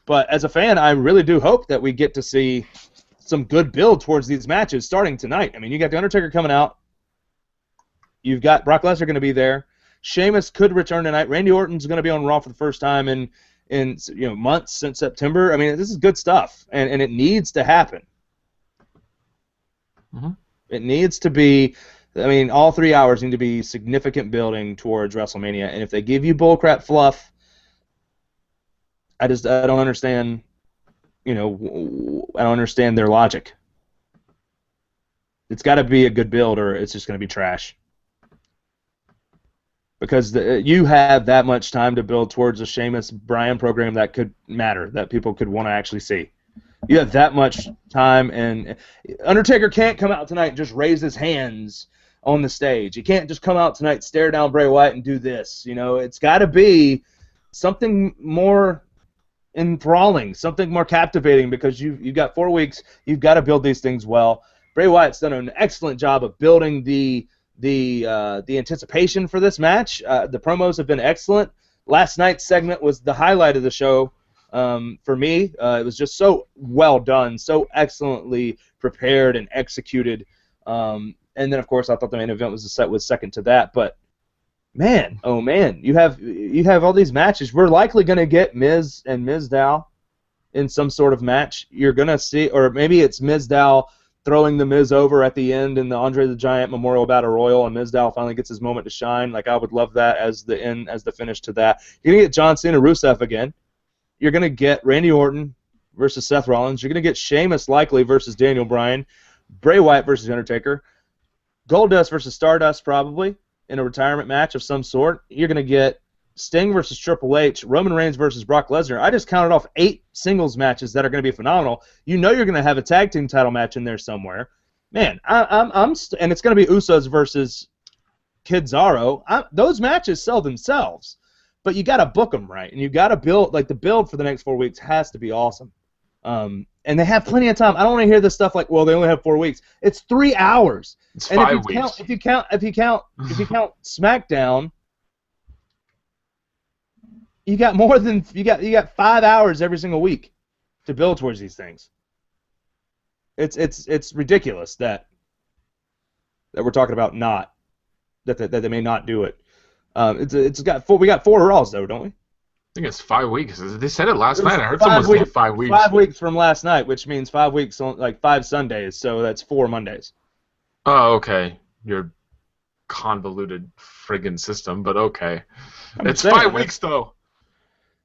But as a fan, I really do hope that we get to see some good build towards these matches starting tonight. I mean, you got The Undertaker coming out. You've got Brock Lesnar going to be there. Sheamus could return tonight. Randy Orton's going to be on Raw for the first time in months since September. I mean, this is good stuff, and it needs to happen. Mm-hmm. It needs to be. I mean, all 3 hours need to be significant building towards WrestleMania, and if they give you bullcrap fluff, I don't understand. I don't understand their logic. It's got to be a good build, or it's just going to be trash. Because you have that much time to build towards a Sheamus Bryan program that could matter, that people could want to actually see. You have that much time, and Undertaker can't come out tonight and just raise his hands on the stage. He can't just come out tonight, stare down Bray Wyatt, and do this. It's got to be something more enthralling, something more captivating, because you've got 4 weeks. You've got to build these things well. Bray Wyatt's done an excellent job of building the anticipation for this match. The promos have been excellent. Last night's segment was the highlight of the show for me. It was just so well done, so excellently prepared and executed. And then, of course, I thought the main event was second to that. But man, oh man, you have all these matches. We're likely going to get Miz and Mizdow in some sort of match. You're going to see, or maybe it's Mizdow throwing the Miz over at the end in the Andre the Giant Memorial Battle Royal, and Mizdow finally gets his moment to shine. Like, I would love that as the finish to that. You're going to get John Cena Rusev again. You're going to get Randy Orton versus Seth Rollins. You're going to get Sheamus likely versus Daniel Bryan. Bray Wyatt versus The Undertaker. Goldust versus Stardust probably in a retirement match of some sort. You're going to get Sting versus Triple H, Roman Reigns versus Brock Lesnar. I just counted off 8 singles matches that are going to be phenomenal. You're going to have a tag team title match in there somewhere. Man, and it's going to be Usos versus Kid-Zaro. Those matches sell themselves, but you got to book them right, and you got to build. Like, the build for the next 4 weeks has to be awesome. And they have plenty of time. I don't want to hear this stuff like, well, they only have 4 weeks. It's 3 hours. It's and 5 weeks. If you count SmackDown, you got more than you got 5 hours every single week to build towards these things. It's ridiculous that we're talking about that they may not do it. We got 4 Raws though, don't we? I think it's 5 weeks. They said it last night. I heard someone say 5 weeks. 5 weeks from last night, which means 5 weeks on like 5 Sundays, so that's 4 Mondays. Oh, okay. Your convoluted friggin' system, but okay. It's 5 weeks though.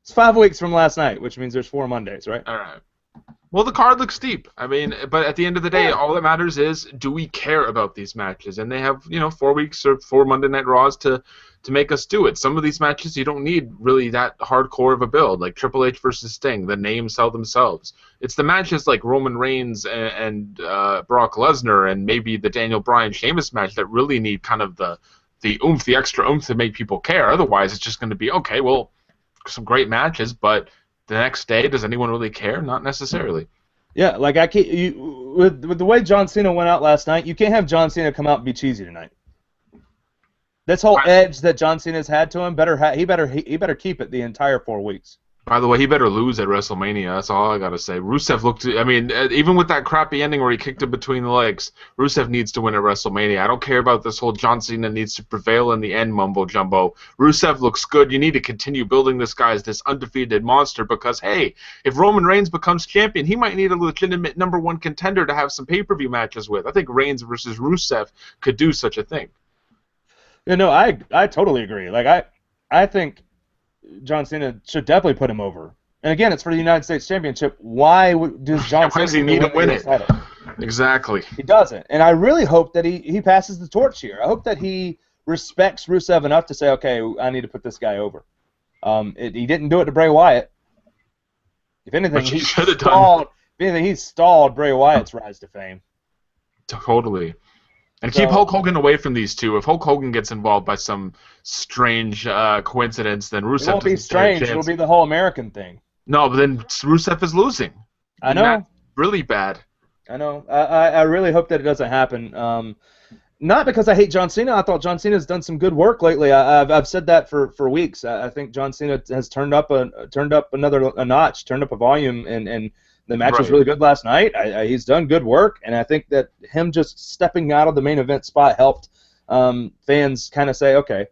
It's 5 weeks from last night, which means there's 4 Mondays, right? All right. Well, the card looks deep. I mean, but at the end of the day, all that matters is, do we care about these matches? And they have, 4 weeks or 4 Monday Night Raws to make us do it. Some of these matches, you don't need really that hardcore of a build, like Triple H versus Sting. The names sell themselves. It's the matches like Roman Reigns and Brock Lesnar and maybe the Daniel Bryan Sheamus match that really need kind of the the oomph, the extra oomph to make people care. Otherwise, it's just going to be, okay, well, some great matches, but the next day, does anyone really care? Not necessarily. Yeah, like I can't. With the way John Cena went out last night, you can't have John Cena come out and be cheesy tonight. This whole edge that John Cena's had to him, he better keep it the entire 4 weeks. By the way, he better lose at WrestleMania. That's all I gotta say. Rusev looked. I mean, even with that crappy ending where he kicked him between the legs, Rusev needs to win at WrestleMania. I don't care about this whole John Cena needs to prevail in the end mumbo jumbo. Rusev looks good. You need to continue building this guy as this undefeated monster because hey, if Roman Reigns becomes champion, he might need a legitimate #1 contender to have some pay-per-view matches with. I think Reigns versus Rusev could do such a thing. You know, I totally agree. Like I think John Cena should definitely put him over. And again, it's for the United States Championship. Why does John Cena need to win it? Exactly. He doesn't. And I really hope that he passes the torch here. I hope that he respects Rusev enough to say, okay, I need to put this guy over. He didn't do it to Bray Wyatt. If anything, he stalled Bray Wyatt's rise to fame. Totally. And keep Hulk Hogan away from these two. If Hulk Hogan gets involved by some strange coincidence, then Rusev won't be strange. It'll be the whole American thing. No, but then Rusev is losing. I know. That's really bad. I know. I really hope that it doesn't happen. Not because I hate John Cena. I thought John Cena's done some good work lately. I've said that for weeks. I think John Cena has turned up a notch, turned up a volume, and the match was really good last night. He's done good work, and I think that him just stepping out of the main event spot helped fans kind of say, okay,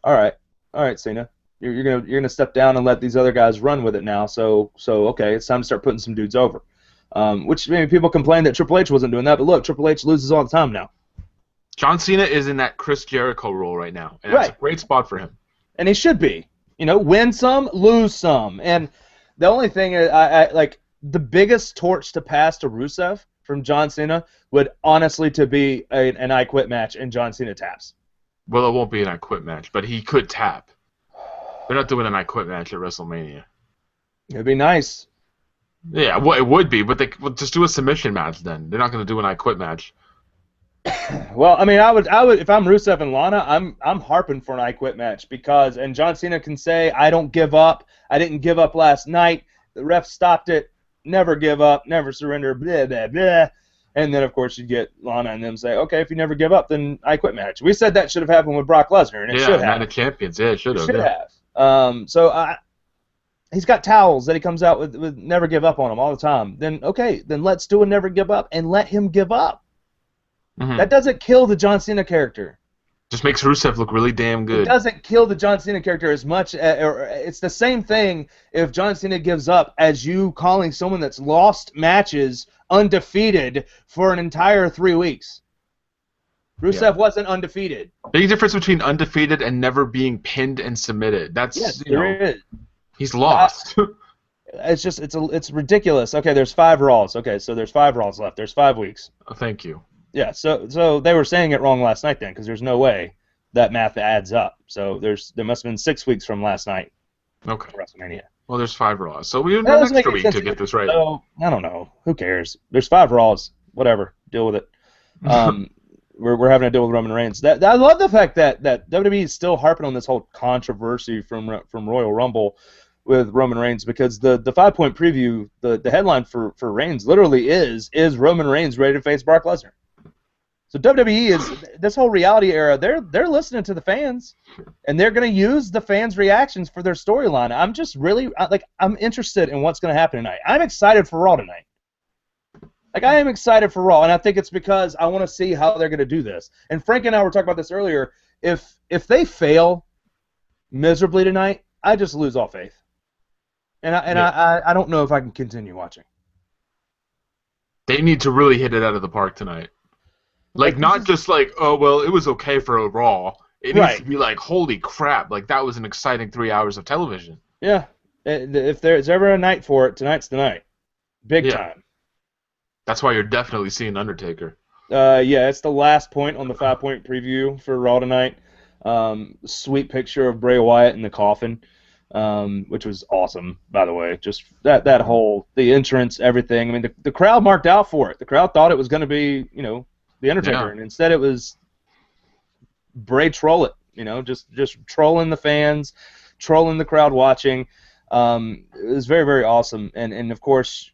all right, Cena, you're gonna step down and let these other guys run with it now. So okay, it's time to start putting some dudes over. Which maybe people complain that Triple H wasn't doing that, but look, Triple H loses all the time now. John Cena is in that Chris Jericho role right now, and that's a great spot for him. And he should be. You know, win some, lose some. And the only thing is, I like. The biggest torch to pass to Rusev from John Cena would honestly to be an I Quit match and John Cena taps. Well, it won't be an I Quit match, but he could tap. They're not doing an I Quit match at WrestleMania. It'd be nice. Yeah, well, it would be, but they would just do a submission match then. They're not going to do an I Quit match. Well, I mean, I would if I'm Rusev and Lana, I'm harping for an I Quit match because and John Cena can say I don't give up. I didn't give up last night. The ref stopped it. Never give up, never surrender, blah, blah, blah. And then, of course, you get Lana and them say, okay, if you never give up, then I quit match. We said that should have happened with Brock Lesnar, and it should have. Yeah, Night of Champions, yeah, it should have. Should have. So he's got towels that he comes out with never give up on him all the time. Then, okay, then let's do a never give up and let him give up. Mm-hmm. That doesn't kill the John Cena character. Just makes Rusev look really damn good. It doesn't kill the John Cena character as much, or it's the same thing if John Cena gives up as you calling someone that's lost matches undefeated for an entire 3 weeks. Rusev wasn't undefeated. Big difference between undefeated and never being pinned and submitted. That's there is. He's lost. It's ridiculous. Okay, there's 5 Raws. Okay, so there's 5 Raws left. There's 5 weeks. Oh, thank you. Yeah, so they were saying it wrong last night then, because there's no way that math adds up. So there must have been 6 weeks from last night. Okay. For WrestleMania. Well, there's 5 Raws, so we have an extra week to get this right. So, I don't know. Who cares? There's 5 Raws. Whatever. Deal with it. We're having to deal with Roman Reigns. I love the fact that WWE is still harping on this whole controversy from Royal Rumble with Roman Reigns, because the 5-point preview, the headline for Reigns literally is Roman Reigns ready to face Brock Lesnar? So WWE is this whole reality era. They're listening to the fans, and they're going to use the fans' reactions for their storyline. I'm just really I'm interested in what's going to happen tonight. I'm excited for Raw tonight. I am excited for Raw, and I think it's because I want to see how they're going to do this. And Frank and I were talking about this earlier. If they fail miserably tonight, I just lose all faith, and I don't know if I can continue watching. They need to really hit it out of the park tonight. Not just oh, well, it was okay for a Raw. It needs to be holy crap, that was an exciting 3 hours of television. Yeah. If there's ever a night for it, tonight's the night. Big time. That's why you're definitely seeing Undertaker. Yeah, it's the last point on the 5-point preview for Raw tonight. Sweet picture of Bray Wyatt in the coffin, which was awesome, by the way. Just that whole, the entrance, everything. I mean, the crowd marked out for it. The crowd thought it was going to be, the Undertaker, and instead it was Bray troll it, just trolling the fans, trolling the crowd watching. It was very, very awesome. And of course,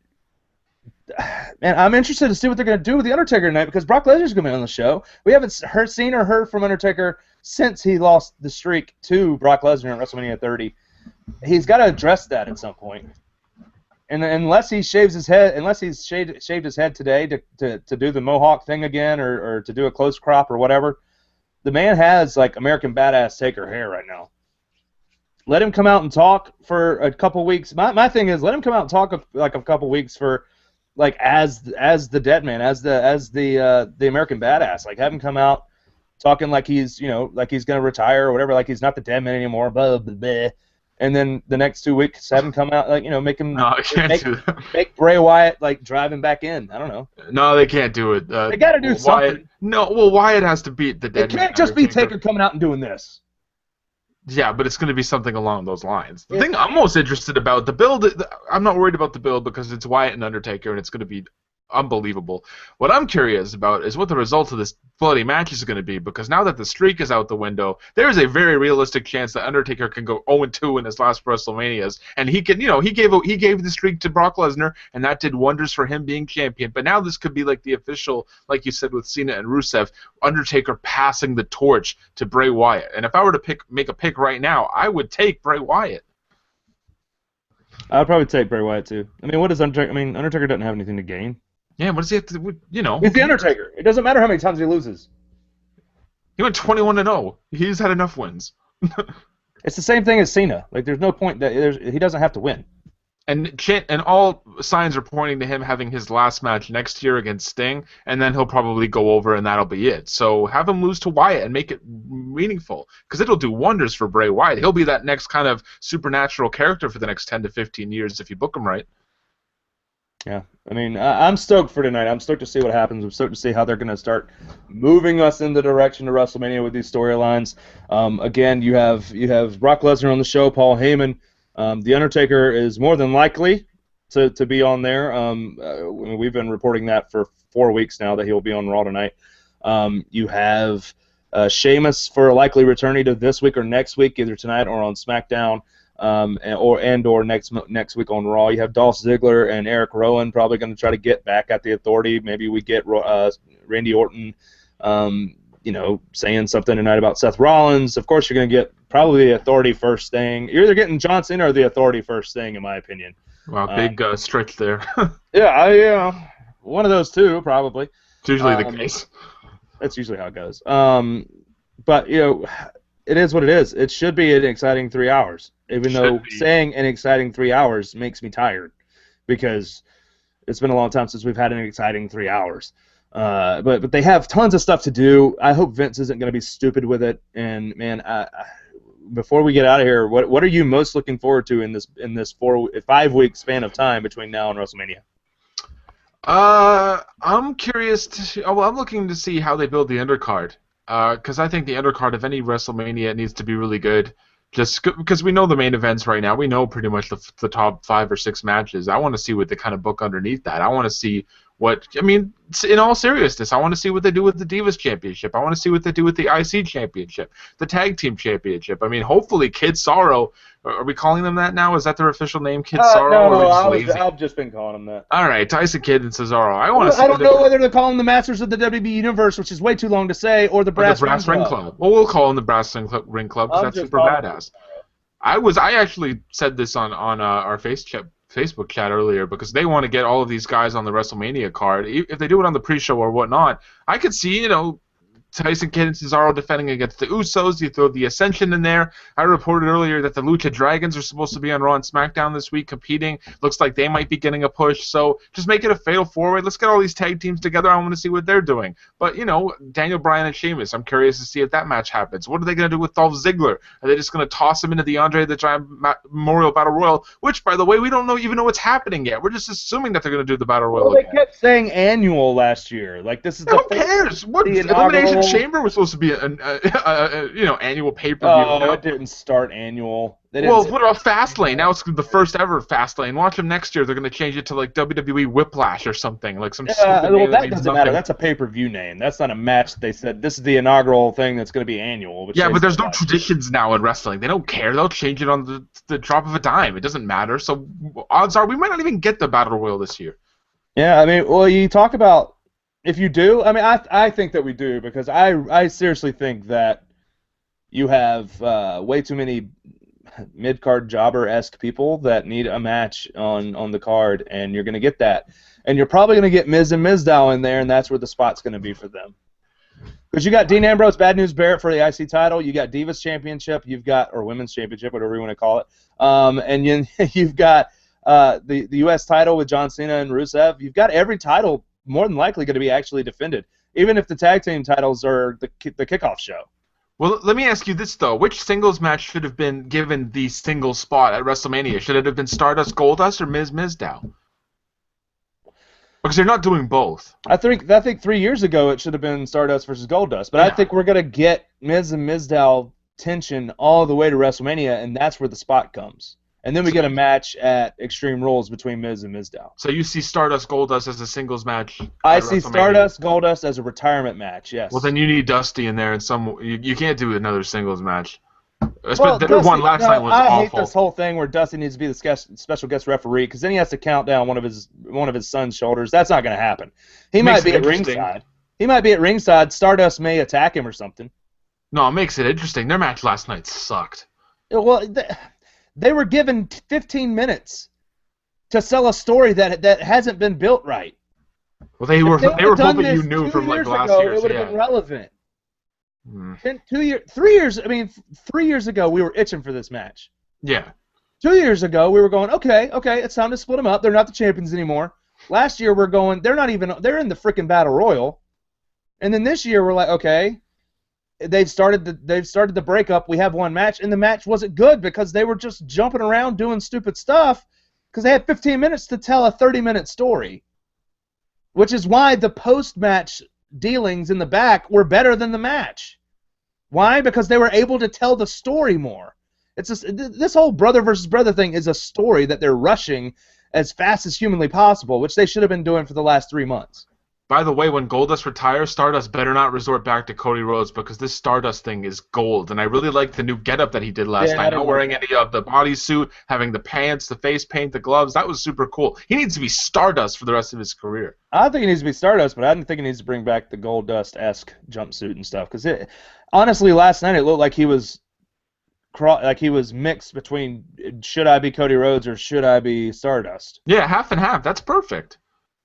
man, I'm interested to see what they're going to do with The Undertaker tonight because Brock Lesnar's going to be on the show. We haven't seen or heard from Undertaker since he lost the streak to Brock Lesnar at WrestleMania 30. He's got to address that at some point. And unless he shaves his head, unless he's shaved his head today to do the mohawk thing again or to do a close crop or whatever, the man has like American Badass Taker hair right now. Let him come out and talk for a couple weeks. My thing is let him come out and talk like a couple weeks for like as the dead man, as the American Badass. Like have him come out talking like he's like he's gonna retire or whatever, like he's not the dead man anymore. Blah blah blah. And then the next 2 weeks, have him come out, like, make him make Bray Wyatt, like, drive him back in. I don't know. No, they can't do it. They got to do something. Wyatt has to beat the dead man. It can't just be Taker coming out and doing this. Yeah, but it's going to be something along those lines. The thing I'm most interested about, the build, I'm not worried about the build because it's Wyatt and Undertaker, and it's going to be unbelievable. What I'm curious about is what the result of this bloody match is going to be, because now that the streak is out the window, there is a very realistic chance that Undertaker can go 0-2 in his last WrestleManias, and he can, he gave the streak to Brock Lesnar, and that did wonders for him being champion. But now this could be like the official, like you said with Cena and Rusev, Undertaker passing the torch to Bray Wyatt. And if I were to make a pick right now, I would take Bray Wyatt. I'd probably take Bray Wyatt too. I mean, what does Undertaker? I mean, Undertaker doesn't have anything to gain. Yeah, what does he have to, He's the Undertaker. It doesn't matter how many times he loses. He went 21-0. He's had enough wins. It's the same thing as Cena. Like, there's no point that he doesn't have to win. And all signs are pointing to him having his last match next year against Sting, and then he'll probably go over, and that'll be it. So have him lose to Wyatt and make it meaningful, because it'll do wonders for Bray Wyatt. He'll be that next kind of supernatural character for the next 10 to 15 years if you book him right. Yeah, I mean, I'm stoked for tonight. I'm stoked to see what happens. I'm stoked to see how they're going to start moving us in the direction of WrestleMania with these storylines. Again, you have Brock Lesnar on the show, Paul Heyman. The Undertaker is more than likely to be on there. We've been reporting that for 4 weeks now that he'll be on Raw tonight. You have Sheamus for a likely return either this week or next week, either tonight or on SmackDown. Or next week on Raw. You have Dolph Ziggler and Eric Rowan probably going to try to get back at the Authority. Maybe we get Randy Orton, saying something tonight about Seth Rollins. Of course, you're going to get probably the Authority first thing. You're either getting John Cena or the Authority first thing, in my opinion. Wow, big stretch there. Yeah, one of those two probably. It's usually the case. That's usually how it goes. But it is what it is. It should be an exciting 3 hours. Even though saying an exciting 3 hours makes me tired, because it's been a long time since we've had an exciting 3 hours. But they have tons of stuff to do. I hope Vince isn't going to be stupid with it. And man, before we get out of here, what are you most looking forward to in this 5 week span of time between now and WrestleMania? I'm curious to see. Oh, well, I'm looking to see how they build the undercard. Because I think the undercard of any WrestleMania needs to be really good. Just because we know the main events right now, we know pretty much the top 5 or 6 matches. I want to see what they kind of book underneath that. I want to see in all seriousness, I want to see what they do with the Divas Championship. I want to see what they do with the IC Championship, the Tag Team Championship. I mean, hopefully Kid Sorrow, are we calling them that now? Is that their official name, Kid Sorrow? No, I've just been calling them that. All right, Tyson Kidd and Cesaro. I don't know whether to call them the Masters of the WWE Universe, which is way too long to say, or the Brass Ring Club. Well, we'll call them the Brass Ring Club because that's super badass. I actually said this on our Facebook chat earlier, because they want to get all of these guys on the WrestleMania card. If they do it on the pre-show or whatnot, I could see, Tyson Kidd and Cesaro defending against the Usos. You throw the Ascension in there. I reported earlier that the Lucha Dragons are supposed to be on Raw and SmackDown this week competing. Looks like they might be getting a push. So just make it a fatal four-way. Let's get all these tag teams together. I want to see what they're doing. But, Daniel Bryan and Sheamus, I'm curious to see if that match happens. What are they going to do with Dolph Ziggler? Are they just going to toss him into the Andre the Giant Memorial Battle Royal, which, by the way, we don't even know what's happening yet. We're just assuming that thall they're going to do the Battle Royal. Well, they kept saying annual last year. Like, this is who cares? What elimination Elimination Chamber was supposed to be an annual pay-per-view. Oh, it didn't start annual. Well, what about Fastlane? Now it's the first ever Fastlane. Watch them next year. They're going to change it to like WWE Whiplash or something, like some stupid well, name that means doesn't nothing. matter. That's a pay-per-view name. That's not a match. They said this is the inaugural thing that's going to be annual. Which Yeah, but there's no traditions now in wrestling. They don't care. They'll change it on the drop of a dime. It doesn't matter. So odds are we might not even get the Battle Royal this year. Yeah, I mean, well, you talk about if you do. I mean, I think that we do because I seriously think that you have way too many mid-card jobber-esque people that need a match on the card, and you're going to get that. And you're probably going to get Miz and Mizdow in there, and that's where the spot's going to be for them. Because you got Dean Ambrose, Bad News Barrett for the IC title, you got Divas Championship, or Women's Championship, whatever you want to call it, and you've got the U.S. title with John Cena and Rusev. You've got every title more than likely going to be actually defended, even if the tag team titles are the kickoff show. Well, let me ask you this, though. Which singles match should have been given the single spot at WrestleMania? Should it have been Stardust Goldust or Miz Mizdow? Because they're not doing both. I think 3 years ago it should have been Stardust versus Goldust, but yeah. I think we're going to get Miz and Mizdow tension all the way to WrestleMania, and that's where the spot comes. And then we get a match at Extreme Rules between Miz and Mizdow. So you see Stardust Goldust as a singles match? I see Stardust Goldust as a retirement match, yes. Well, then you need Dusty in there, and you can't do another singles match. Well, the one last night was awful. I hate this whole thing where Dusty needs to be the special guest referee because then he has to count down one of his son's shoulders. That's not going to happen. He might be at ringside. He might be at ringside. Stardust may attack him or something. No, it makes it interesting. Their match last night sucked. Well, they were given 15 minutes to sell a story that hasn't been built right. Well, they were hoping you knew from like last year. It would have been relevant. 3 years. I mean, 3 years ago we were itching for this match. Yeah. 2 years ago we were going, okay, it's time to split them up. They're not the champions anymore. Last year we're going, they're in the freaking Battle Royal, and then this year we're like, okay, they've started the breakup. We have one match, and the match wasn't good because they were just jumping around doing stupid stuff because they had 15 minutes to tell a 30-minute story, which is why the post-match dealings in the back were better than the match. Why? Because they were able to tell the story more. It's just, this whole brother versus brother thing is a story that they're rushing as fast as humanly possible, which they should have been doing for the last 3 months. By the way, when Goldust retires, Stardust better not resort back to Cody Rhodes because this Stardust thing is gold. And I really liked the new getup that he did last night. Not wearing any of the bodysuit, having the pants, the face paint, the gloves. That was super cool. He needs to be Stardust for the rest of his career. I think he needs to be Stardust, but I didn't think he needs to bring back the Goldust-esque jumpsuit and stuff. Because honestly, last night it looked like he was mixed between should I be Cody Rhodes or should I be Stardust. Yeah, half and half. That's perfect.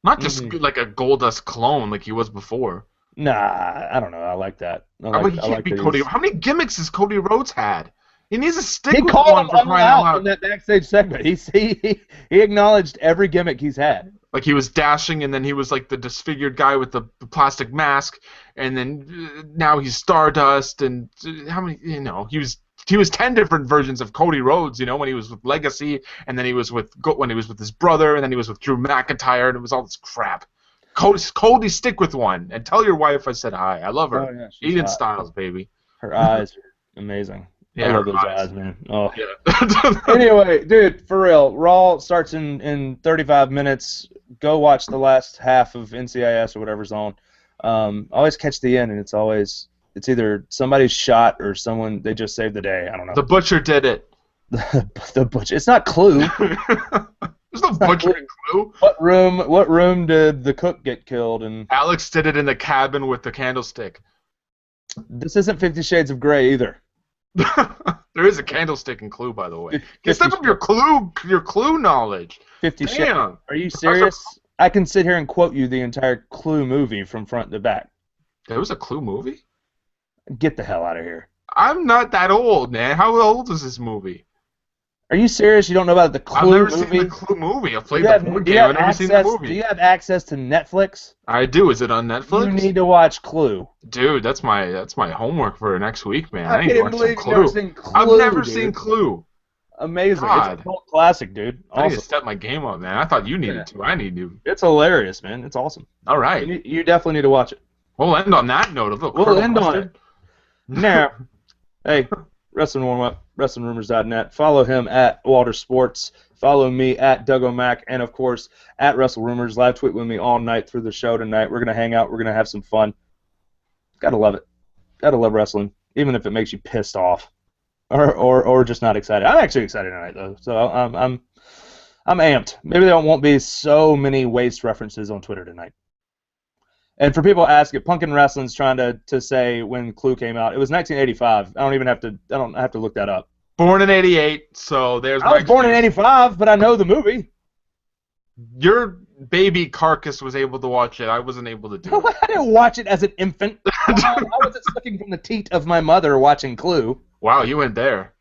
Not just like a Goldust clone like he was before. Nah, I don't know. I like that. He can't be Cody. How many gimmicks has Cody Rhodes had? He needs to stick with called one him for crying out loud. In that backstage segment. He acknowledged every gimmick he's had. Like he was dashing, and then he was like the disfigured guy with the plastic mask, and then now he's Stardust, and how many? He was 10 different versions of Cody Rhodes, when he was with Legacy, and then he was with his brother, and then he was with Drew McIntyre, and it was all this crap. Cody, stick with one, and tell your wife I said hi. I love her. Oh, yeah, Eden Styles, baby. Her eyes are amazing. Yeah, I love those eyes, man. Oh. Yeah. Anyway, dude, for real, Raw starts in 35 minutes. Go watch the last half of NCIS or whatever's on. Always catch the end, and it's either somebody's shot or someone they just saved the day. I don't know. The Butcher did it. the Butcher. It's not Clue. There's no Butcher in Clue. What room did the cook get killed in? Alex did it in the cabin with the candlestick. This isn't 50 Shades of Grey either. There is a candlestick in Clue, by the way. Step up your Clue knowledge. 50 Shades. Are you serious? I can sit here and quote you the entire Clue movie from front to back. There was a Clue movie? Get the hell out of here. I'm not that old, man. How old is this movie? Are you serious? You don't know about the Clue movie? I've never seen the Clue movie. I've played the board game. I've never seen the movie. Do you have access to Netflix? I do. Is it on Netflix? You need to watch Clue. Dude, that's my homework for next week, man. I need to watch some Clue. I've never seen Clue. Amazing. God. It's a cult classic, dude. Awesome. I need to step my game up, man. I thought you needed to. I need to. It's hilarious, man. It's awesome. All right. You definitely need to watch it. We'll end on that note. We'll end on it. Now, hey, Wrestling Warm Up, WrestlingRumors.net. Follow him at Walter Sports. Follow me at Doug O'Mac, and of course at WrestleRumors. Live tweet with me all night through the show tonight. We're gonna hang out. We're gonna have some fun. Gotta love it. Gotta love wrestling, even if it makes you pissed off, or just not excited. I'm actually excited tonight though, so I'm amped. Maybe there won't be so many waste references on Twitter tonight. And for people asking, Punkin Wrestling's trying to say when Clue came out. It was 1985. I don't have to look that up. Born in '88, so there's. I was born in '85, but I know the movie. Your baby carcass was able to watch it. I wasn't able to do it. I didn't watch it as an infant. I wasn't sucking from the teat of my mother watching Clue. Wow, you went there.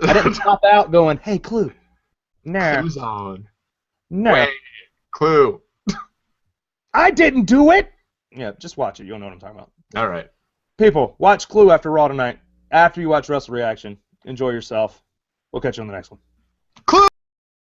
I didn't pop out going, "Hey, Clue." No. Clue's on. No. Wait, Clue. I didn't do it. Yeah, just watch it. You'll know what I'm talking about. All right. People, watch Clue after Raw tonight. After you watch Wrestle Reaction, enjoy yourself. We'll catch you on the next one.